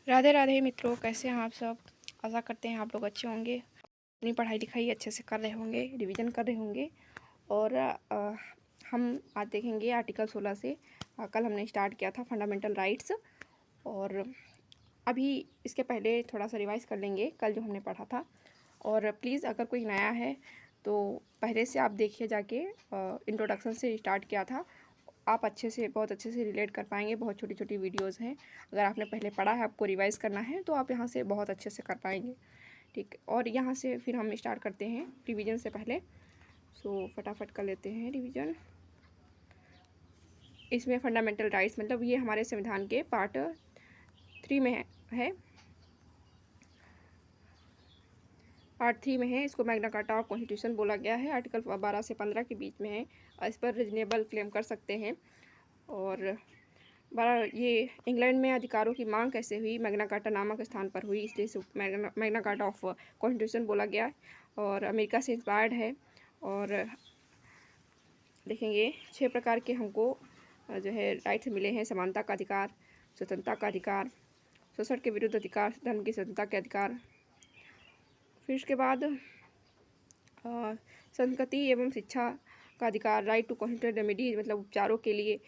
राधे राधे मित्रों, कैसे हैं आप सब। आशा करते हैं आप लोग अच्छे होंगे, अपनी पढ़ाई लिखाई अच्छे से कर रहे होंगे, रिवीजन कर रहे होंगे। और हम आज देखेंगे आर्टिकल 16 से। कल हमने स्टार्ट किया था फंडामेंटल राइट्स, और अभी इसके पहले थोड़ा सा रिवाइज कर लेंगे कल जो हमने पढ़ा था। और प्लीज़ अगर कोई नया है तो पहले से आप देखिए जाके, इंट्रोडक्शन से स्टार्ट किया था। आप बहुत अच्छे से रिलेट कर पाएंगे। बहुत छोटी छोटी वीडियोस हैं, अगर आपने पहले पढ़ा है, आपको रिवाइज करना है तो आप यहाँ से बहुत अच्छे से कर पाएंगे। ठीक, और यहाँ से फिर हम स्टार्ट करते हैं रिवीजन से पहले। सो फटाफट कर लेते हैं रिवीजन। इसमें फंडामेंटल राइट्स मतलब ये हमारे संविधान के पार्ट 3 में है। पार्ट 3 में है। इसको मैग्ना कार्टा ऑफ कॉन्स्टिट्यूशन बोला गया है। आर्टिकल 12 से 15 के बीच में है। इस पर रीजनेबल क्लेम कर सकते हैं। और ये इंग्लैंड में अधिकारों की मांग कैसे हुई, मैग्ना कार्टा नामक स्थान पर हुई, इसलिए इसे मैग्ना कार्टा ऑफ कॉन्स्टिट्यूशन बोला गया। और अमेरिका से इंस्पायर्ड है। और देखेंगे 6 प्रकार के हमको जो है राइट्स मिले हैं। समानता का अधिकार, स्वतंत्रता का अधिकार, शोषण के विरुद्ध अधिकार, धर्म की स्वतंत्रता के अधिकार। फिर उसके बाद संस्कृति एवं शिक्षा का अधिकार, राइट टू कॉन्स्टिट्यूशनल रेमेडी मतलब उपचारों के लिए।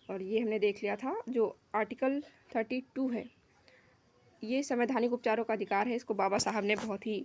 और ये हमने देख लिया था। जो आर्टिकल 32 है, ये संवैधानिक उपचारों का अधिकार है। इसको बाबा साहब ने बहुत ही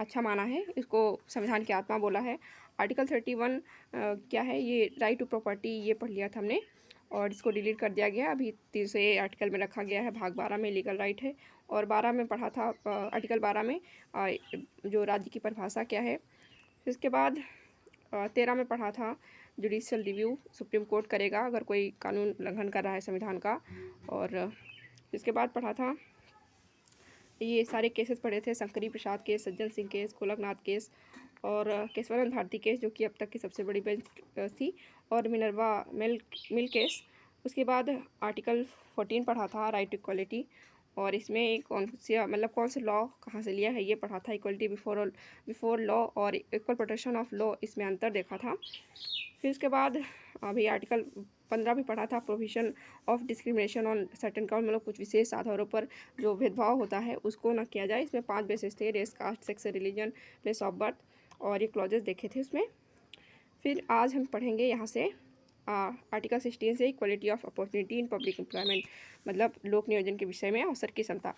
अच्छा माना है। इसको संविधान की आत्मा बोला है। आर्टिकल 31 क्या है, ये राइट टू प्रॉपर्टी, ये पढ़ लिया था हमने और इसको डिलीट कर दिया गया। अभी 300 आर्टिकल में रखा गया है। भाग 12 में लीगल राइट है। और 12 में पढ़ा था, आर्टिकल 12 में जो राज्य की परिभाषा क्या है। इसके बाद 13 में पढ़ा था जुडिशियल रिव्यू, सुप्रीम कोर्ट करेगा अगर कोई कानून उल्लंघन कर रहा है संविधान का। और इसके बाद पढ़ा था, ये सारे केसेस पढ़े थे, शंकरी प्रसाद case, Sajjan Singh case, Golaknath case और केशवानंद भारती केस, जो कि अब तक की सबसे बड़ी बेंच थी, और मिनर्वा मिल केस। उसके बाद आर्टिकल 14 पढ़ा था, राइट टू इक्वलिटी। और इसमें कौन से लॉ कहाँ से लिया है ये पढ़ा था। इक्वलिटी बिफोर लॉ और इक्वल प्रोटेक्शन ऑफ लॉ, इसमें अंतर देखा था। फिर उसके बाद अभी आर्टिकल 15 भी पढ़ा था, provision of discrimination on certain count मतलब कुछ विशेष आधारों पर जो भेदभाव होता है उसको न किया जाए। इसमें 5 बेसिस थे, race, caste, sex, religion, place of birth, और ये क्लॉजेस देखे थे उसमें। फिर आज हम पढ़ेंगे यहाँ से आर्टिकल 16 से equality of opportunity in public employment मतलब लोक नियोजन के विषय में अवसर की समता।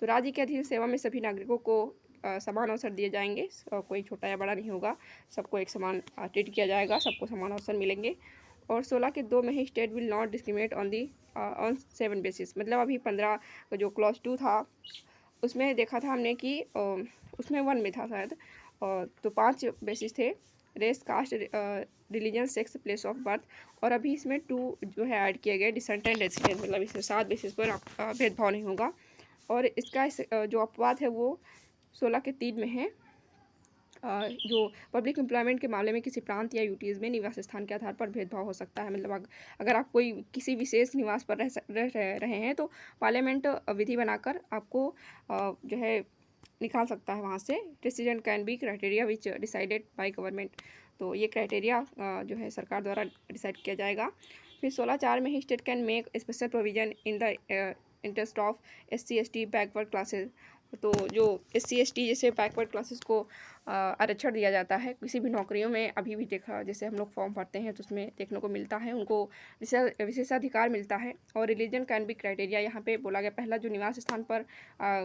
तो राज्य के अधीन सेवा में सभी नागरिकों को समान अवसर दिए जाएंगे। कोई छोटा या बड़ा नहीं होगा, सबको एक समान ट्रीट किया जाएगा, सबको समान अवसर मिलेंगे। और 16 के 2 में ही state will not discriminate on 7 basis मतलब अभी 15 जो क्लॉज 2 था उसमें देखा था हमने कि उसमें 1 में था शायद। तो 5 बेसिस थे, race, caste, religion, sex, place of birth. और अभी इसमें 2 जो है ऐड किए गए, डिसेंट एंड रेसिडेंट मतलब इसमें 7 बेसिस पर भेदभाव नहीं होगा। और इसका जो अपवाद है वो 16 के 3 में है। जो पब्लिक एम्प्लॉयमेंट के मामले में किसी प्रांत या यूटीज़ में निवास स्थान के आधार पर भेदभाव हो सकता है। मतलब अगर आप कोई किसी विशेष निवास पर रह रहे हैं तो पार्लियामेंट विधि बनाकर आपको जो है निकाल सकता है वहाँ से। Resident can be criteria which decided by government, तो ये क्राइटेरिया जो है सरकार द्वारा डिसाइड किया जाएगा। फिर 16(4) में ही state can make special provision in the interest of SC ST backward classes. तो जो SC ST जैसे बैकवर्ड क्लासेस को आरक्षण दिया जाता है किसी भी नौकरियों में। अभी भी देखा, जैसे हम लोग फॉर्म भरते हैं तो उसमें देखने को मिलता है, उनको विशेषाधिकार मिलता है। और रिलीजन कैन बी क्राइटेरिया, यहाँ पे बोला गया पहला जो निवास स्थान पर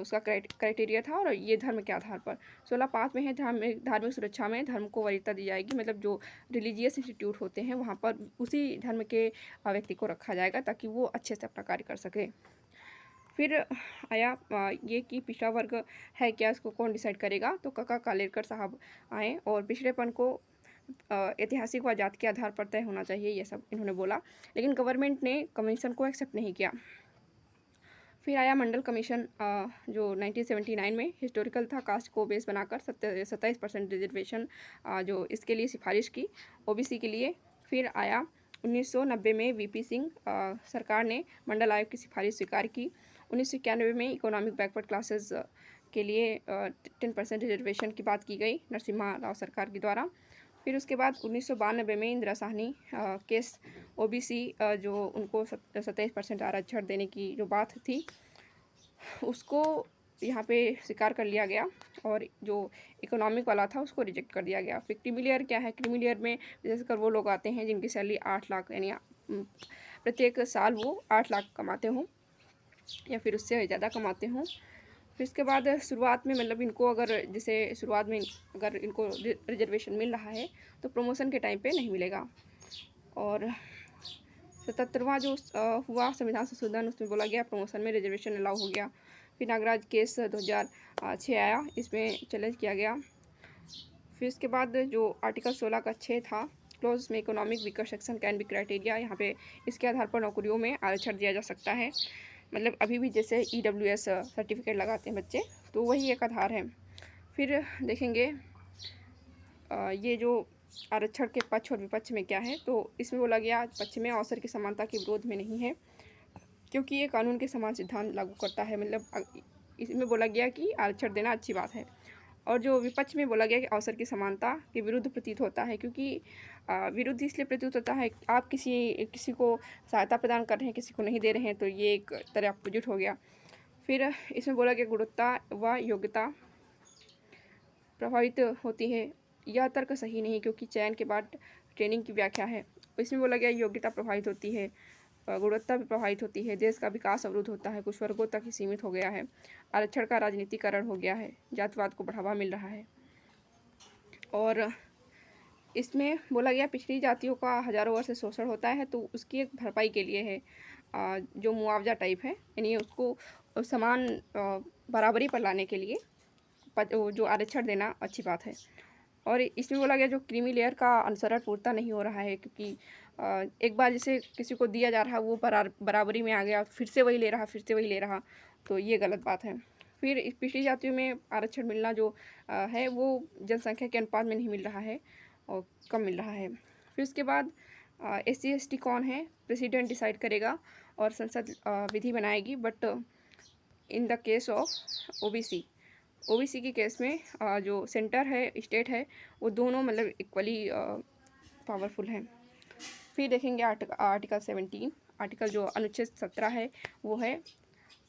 उसका क्राइटेरिया था, और ये धर्म के आधार पर। 16(5) में है धार्मिक सुरक्षा में धर्म को वरीयता दी जाएगी। मतलब जो रिलीजियस इंस्टीट्यूट होते हैं वहाँ पर उसी धर्म के व्यक्ति को रखा जाएगा ताकि वो अच्छे से अपना कार्य कर सके। फिर आया ये कि पिछड़ा वर्ग है क्या, इसको कौन डिसाइड करेगा। तो काका कालेलकर साहब आए और पिछड़ेपन को ऐतिहासिक व जात के आधार पर तय होना चाहिए, ये सब इन्होंने बोला। लेकिन गवर्नमेंट ने कमीशन को एक्सेप्ट नहीं किया। फिर आया मंडल कमीशन जो 1979 में हिस्टोरिकल था, कास्ट को बेस बनाकर 27% रिजर्वेशन जो इसके लिए सिफारिश की OBC के लिए। फिर आया 1990 में VP सिंह सरकार ने मंडल आयोग की सिफारिश स्वीकार की। 1991 में इकोनॉमिक बैकवर्ड क्लासेस के लिए 10% रिजर्वेशन की बात की गई नरसिम्हा राव सरकार के द्वारा। फिर उसके बाद 1992 में इंदिरा साहनी केस OBC जो उनको 27% आरक्षण देने की जो बात थी उसको यहाँ पे स्वीकार कर लिया गया और जो इकोनॉमिक वाला था उसको रिजेक्ट कर दिया गया। फिर क्रीमी लेयर क्या है? क्रीमी लेयर में जैसे कर वो लोग आते हैं जिनकी सैलरी 8 लाख यानी प्रत्येक साल वो 8 लाख कमाते हों या फिर उससे ज़्यादा कमाते हों। फिर इसके बाद शुरुआत में मतलब इनको अगर जैसे शुरुआत में अगर इनको रिजर्वेशन मिल रहा है तो प्रमोशन के टाइम पे नहीं मिलेगा। और 77वां जो हुआ संविधान संशोधन, उसमें बोला गया प्रमोशन में रिजर्वेशन अलाउ हो गया। फिर नागराज केस 2006 आया, इसमें चैलेंज किया गया। फिर इसके बाद जो आर्टिकल 16 का 6 था क्लोज में economic weaker section can be criteria, यहाँ पे इसके आधार पर नौकरियों में आरक्षण दिया जा सकता है। मतलब अभी भी जैसे EWS सर्टिफिकेट लगाते हैं बच्चे, तो वही एक आधार है। फिर देखेंगे ये जो आरक्षण के पक्ष और विपक्ष में क्या है, तो इसमें बोला गया पक्ष में अवसर की समानता के विरोध में नहीं है क्योंकि ये कानून के समान सिद्धांत लागू करता है। मतलब इसमें बोला गया कि आरक्षण देना अच्छी बात है। और जो विपक्ष में बोला गया कि अवसर की समानता के विरुद्ध प्रतीत होता है, क्योंकि विरुद्ध इसलिए प्रतीत होता है आप किसी को सहायता प्रदान कर रहे हैं, किसी को नहीं दे रहे हैं, तो ये एक तरह अपोजिट हो गया। फिर इसमें बोला गया गुणवत्ता व योग्यता प्रभावित होती है, यह तर्क सही नहीं क्योंकि चयन के बाद ट्रेनिंग की व्याख्या है। इसमें बोला गया योग्यता प्रभावित होती है, गुणवत्ता भी प्रभावित होती है, देश का विकास अवरुद्ध होता है, कुछ वर्गों तक ही सीमित हो गया है, आरक्षण का राजनीतिकरण हो गया है, जातिवाद को बढ़ावा मिल रहा है। और इसमें बोला गया पिछड़ी जातियों का हजारों वर्ष से शोषण होता है, तो उसकी एक भरपाई के लिए है जो मुआवजा टाइप है, यानी उसको समान बराबरी पर लाने के लिए जो आरक्षण देना अच्छी बात है। और इसमें बोला गया जो क्रीमी लेयर का अनुसरण पूर्णतः नहीं हो रहा है, क्योंकि एक बार जैसे किसी को दिया जा रहा वो बराबरी में आ गया, फिर से वही ले रहा, तो ये गलत बात है। फिर इस पिछड़ी जातियों में आरक्षण मिलना जो है वो जनसंख्या के अनुपात में नहीं मिल रहा है और कम मिल रहा है। फिर उसके बाद SC/ST कौन है, प्रेसिडेंट डिसाइड करेगा और संसद विधि बनाएगी, but in the case of OBC के केस में जो सेंटर है, स्टेट है, वो दोनों मतलब इक्वली पावरफुल हैं। फिर देखेंगे आर्टिकल 17, आर्टिकल जो अनुच्छेद 17 है वो है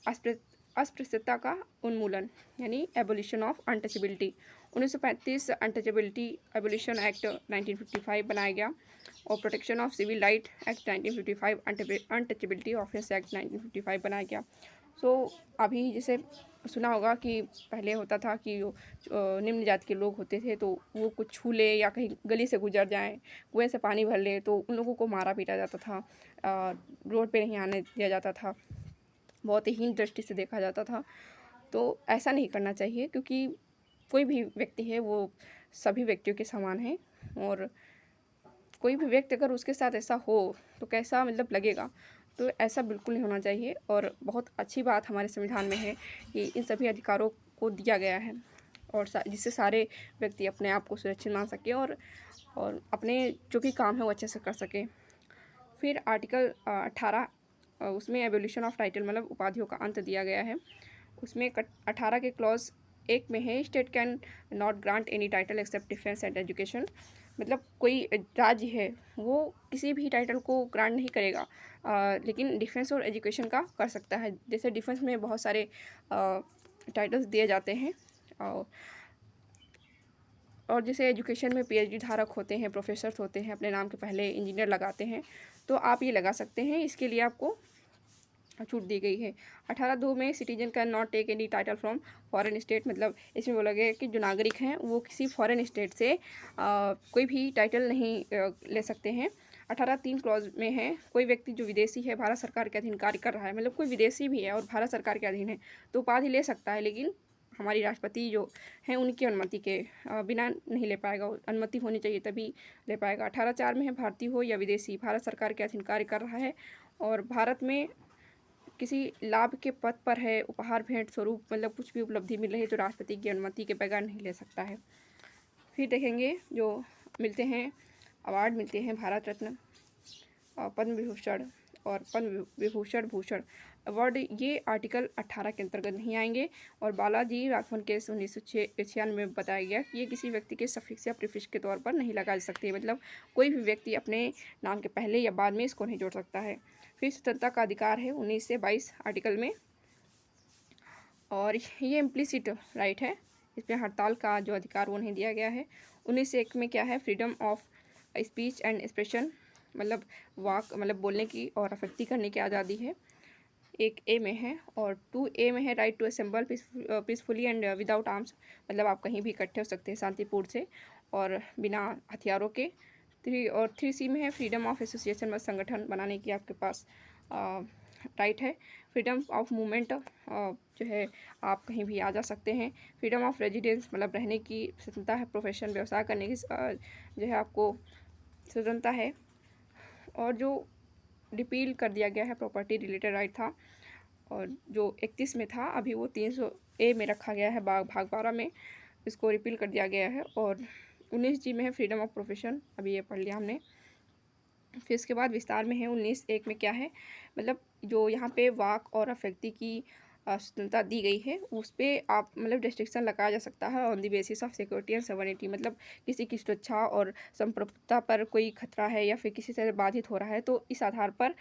अस्पृश्यता का उन्मूलन, यानी abolition of untouchability. 1935 untouchability abolition act 1955 बनाया गया और protection of civil right act 1955, untouchability offence act 1955 बनाया गया। सो अभी जैसे सुना होगा कि पहले होता था कि निम्न जाति के लोग होते थे तो वो कुछ छू ले या कहीं गली से गुजर जाएं, कुएं से पानी भर ले, तो उन लोगों को मारा पीटा जाता था, रोड पे नहीं आने दिया जाता था, बहुत ही हीन दृष्टि से देखा जाता था। तो ऐसा नहीं करना चाहिए, क्योंकि कोई भी व्यक्ति है वो सभी व्यक्तियों के समान है, और कोई भी व्यक्ति अगर उसके साथ ऐसा हो तो कैसा मतलब लगेगा, तो ऐसा बिल्कुल नहीं होना चाहिए। और बहुत अच्छी बात हमारे संविधान में है कि इन सभी अधिकारों को दिया गया है, और जिससे सारे व्यक्ति अपने आप को सुरक्षित मान सके और अपने जो भी काम है वो अच्छे से कर सके। फिर आर्टिकल 18 उसमें एबोलिशन ऑफ टाइटल मतलब उपाधियों का अंत दिया गया है। उसमें 18 के क्लॉज 1 में है state can not grant any title except defence and education. मतलब कोई राज्य है वो किसी भी टाइटल को ग्रांट नहीं करेगा, लेकिन डिफेंस और एजुकेशन का कर सकता है। जैसे डिफेंस में बहुत सारे टाइटल्स दिए जाते हैं, और जैसे एजुकेशन में PhD धारक होते हैं, प्रोफेसर्स होते हैं, अपने नाम के पहले इंजीनियर लगाते हैं, तो आप ये लगा सकते हैं, इसके लिए आपको छूट दी गई है। 18(2) में citizen can not take any title from foreign state, मतलब इसमें बोला गया है कि जो नागरिक हैं वो किसी फॉरेन स्टेट से कोई भी टाइटल नहीं ले सकते हैं। 18(3) क्लॉज में है कोई व्यक्ति जो विदेशी है, भारत सरकार के अधीन कार्य कर रहा है, मतलब कोई विदेशी भी है और भारत सरकार के अधीन है, तो उपाधि ले सकता है, लेकिन हमारी राष्ट्रपति जो हैं उनकी अनुमति के बिना नहीं ले पाएगा, अनुमति होनी चाहिए तभी ले पाएगा। 18(4) में है भारतीय हो या विदेशी भारत सरकार के अधीन कार्य कर रहा है और भारत में किसी लाभ के पद पर है, उपहार भेंट स्वरूप मतलब कुछ भी उपलब्धि मिल रही है, तो राष्ट्रपति की अनुमति के बगैर नहीं ले सकता है। फिर देखेंगे जो मिलते हैं अवार्ड मिलते हैं, भारत रत्न, पद्म विभूषण और पद्म विभूषण भूषण अवार्ड, ये आर्टिकल 18 के अंतर्गत नहीं आएंगे। और बालाजी राघवन केस 1996 में बताया गया कि ये किसी व्यक्ति के सफिक्स या प्रीफिक्स के तौर पर नहीं लगा सकते, मतलब कोई भी व्यक्ति अपने नाम के पहले या बाद में इसको नहीं जोड़ सकता है। फिर स्वतंत्रता का अधिकार है 19 से 22 आर्टिकल में, और ये इम्प्लिसिट राइट है, इसमें हड़ताल का जो अधिकार वो नहीं दिया गया है। 19(1) में क्या है, freedom of speech and expression, मतलब वाक मतलब बोलने की और अभिव्यक्ति करने की आज़ादी है, 1A में है। और 2A में है right to assemble peacefully and without arms, मतलब आप कहीं भी इकट्ठे हो सकते हैं शांतिपूर्ण से और बिना हथियारों के। 3C में है फ्रीडम ऑफ एसोसिएशन, मतलब संगठन बनाने की आपके पास राइट है। फ्रीडम ऑफ मूवमेंट, जो है आप कहीं भी आ जा सकते हैं। फ्रीडम ऑफ रेजिडेंस, मतलब रहने की स्वतंत्रता है। प्रोफेशन, व्यवसाय करने की जो है आपको स्वतंत्रता है। और जो रिपील कर दिया गया है प्रॉपर्टी रिलेटेड राइट था, और जो 31 में था अभी वो 300A में रखा गया है, भाग 12 में इसको रिपील कर दिया गया है। और 19G में है फ्रीडम ऑफ प्रोफेशन, अभी ये पढ़ लिया हमने। फिर इसके बाद विस्तार में है 19(1) में क्या है, मतलब जो यहाँ पे वाक और अभिव्यक्ति की स्वतंत्रता दी गई है उस पर आप मतलब रिस्ट्रिक्शन लगाया जा सकता है on the basis of security and sovereignty, मतलब किसी की सुरक्षा और संप्रभुता पर कोई खतरा है या फिर किसी से बाधित हो रहा है तो इस आधार पर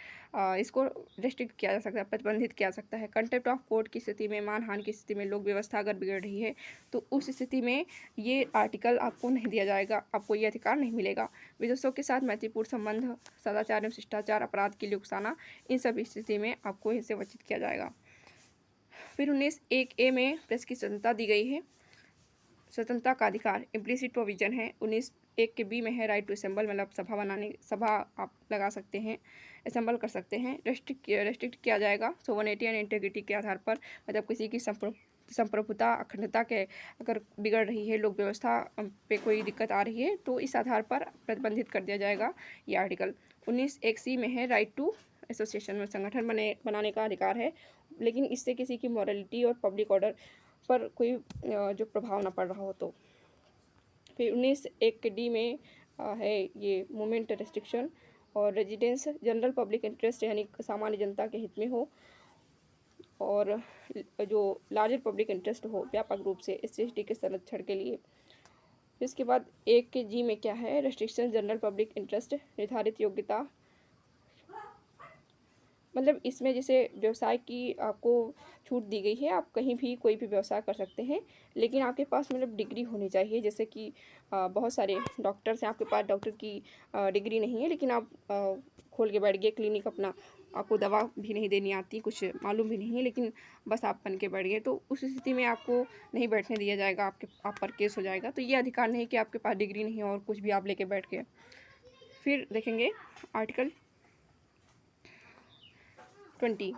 इसको रेस्ट्रिक्ट किया जा सकता है, प्रतिबंधित किया जा सकता है। कंटेम्प्ट ऑफ कोर्ट की स्थिति में, मानहानि की स्थिति में, लोक व्यवस्था अगर बिगड़ रही है तो उस स्थिति में ये आर्टिकल आपको नहीं दिया जाएगा, आपको ये अधिकार नहीं मिलेगा। विदेशों के साथ मैत्रीपूर्ण संबंध, सदाचार एवं शिष्टाचार, अपराध के लिए उकसाना, इन सब स्थिति में आपको इनसे वंचित किया जाएगा। फिर 19(1)A में प्रेस की स्वतंत्रता दी गई है, स्वतंत्रता का अधिकार, इम्प्लिसिट प्रोविजन है। 19(1) के B में है राइट टू असेंबल, मतलब सभा आप लगा सकते हैं, असेंबल कर सकते हैं। रेस्ट्रिक्ट किया जाएगा सोवरेनिटी एंड इंटीग्रिटी के आधार पर, मतलब किसी की संप्रभुता, अखंडता के अगर बिगड़ रही है, लोक व्यवस्था पे कोई दिक्कत आ रही है तो इस आधार पर प्रतिबंधित कर दिया जाएगा ये आर्टिकल। 19(1)C में है राइट टू एसोसिएशन, में संगठन बनाने का अधिकार है, लेकिन इससे किसी की मॉरलिटी और पब्लिक ऑर्डर पर कोई जो प्रभाव ना पड़ रहा हो तो। फिर 19(1) के D में है ये मूवमेंट रेस्ट्रिक्शन और रेजिडेंस, जनरल पब्लिक इंटरेस्ट यानी सामान्य जनता के हित में हो, और जो लार्जर पब्लिक इंटरेस्ट हो व्यापक रूप से SC/ST के संरक्षण के लिए। इसके बाद 1 के G में क्या है, रेस्ट्रिक्शन जनरल पब्लिक इंटरेस्ट, निर्धारित योग्यता, मतलब इसमें जैसे व्यवसाय की आपको छूट दी गई है, आप कहीं भी कोई भी व्यवसाय कर सकते हैं, लेकिन आपके पास मतलब डिग्री होनी चाहिए। जैसे कि बहुत सारे डॉक्टर्स हैं, आपके पास डॉक्टर की डिग्री नहीं है लेकिन आप खोल के बैठ गए क्लिनिक अपना, आपको दवा भी नहीं देनी आती, कुछ मालूम भी नहीं है, लेकिन बस आप बन के बैठ गए, तो उस स्थिति में आपको नहीं बैठने दिया जाएगा, आप पर केस हो जाएगा। तो ये अधिकार नहीं कि आपके पास डिग्री नहीं है और कुछ भी आप लेके बैठ गए। फिर देखेंगे आर्टिकल 20।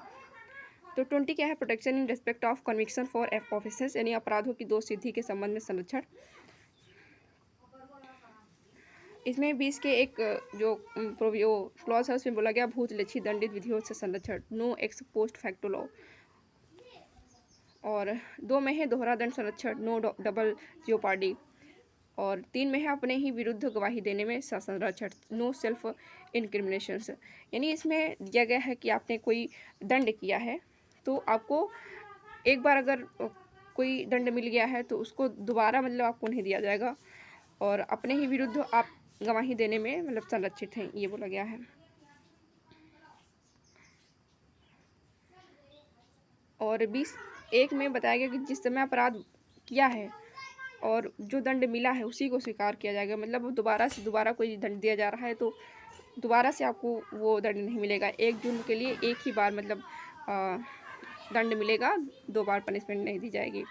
तो 20 क्या है, protection in respect of conviction for offences, यानी अपराधों की दोष सिद्धि के संबंध में संरक्षण। इसमें 20 के एक जो क्लॉज है उसमें बोला गया भूत लक्षित दंडित विधियों से संरक्षण, no ex post facto law. और 2 में है दोहरा दंड संरक्षण, नो डबल जियोपार्डी। और 3 में है अपने ही विरुद्ध गवाही देने में संरक्षण, नो सेल्फ इनक्रिमिनेशंस, यानी इसमें दिया गया है कि आपने कोई दंड किया है तो आपको एक बार अगर कोई दंड मिल गया है तो उसको दोबारा मतलब आपको नहीं दिया जाएगा, और अपने ही विरुद्ध आप गवाही देने में मतलब संरक्षित हैं, ये बोला गया है। और 20(1) में बताया गया कि जिस समय अपराध किया है और जो दंड मिला है उसी को स्वीकार किया जाएगा, मतलब दोबारा कोई दंड दिया जा रहा है तो दोबारा से आपको वो दंड नहीं मिलेगा। एक जुर्म के लिए एक ही बार मतलब दंड मिलेगा, 2 बार पनिशमेंट नहीं दी जाएगी।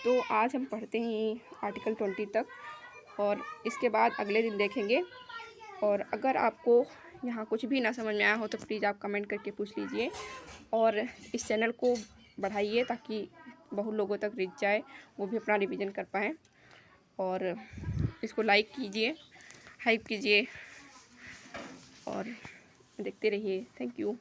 तो आज हम पढ़ते हैं आर्टिकल 20 तक, और इसके बाद अगले दिन देखेंगे। और अगर आपको यहाँ कुछ भी ना समझ में आया हो तो प्लीज़ आप कमेंट करके पूछ लीजिए, और इस चैनल को बढ़ाइए ताकि बहुत लोगों तक रीच जाए, वो भी अपना रिवीजन कर पाएँ। और इसको लाइक कीजिए, हाइप कीजिए और देखते रहिए। Thank you.